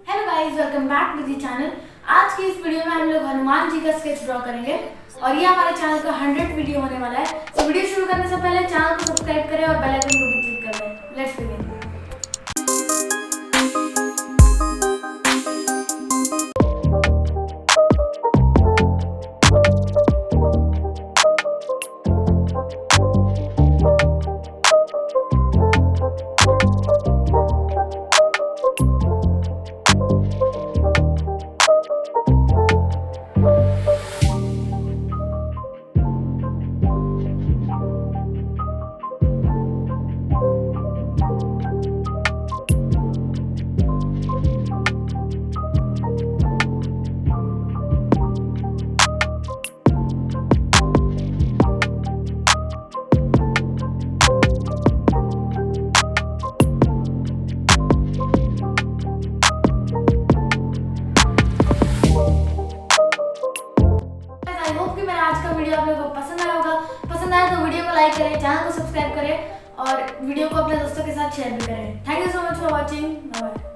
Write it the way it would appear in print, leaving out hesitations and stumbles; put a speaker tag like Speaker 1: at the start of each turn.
Speaker 1: Hello guys, welcome back to the channel. आज की इस वीडियो में हम लोग हनुमान जी का स्केच ड्रॉ करेंगे और ये हमारे चैनल का 100 वीडियो होने वाला है। तो वीडियो शुरू करने से पहले चैनल को सब्सक्राइब करें और बेल आइकन को भी क्लिक कर दें। Let's begin. आई होप कि मेरा आज का वीडियो आप लोगों को पसंद आया होगा। पसंद आया तो वीडियो को लाइक करें, चैनल को सब्सक्राइब करें और वीडियो को अपने दोस्तों के साथ शेयर भी करें। Thank you so much for watching. Bye.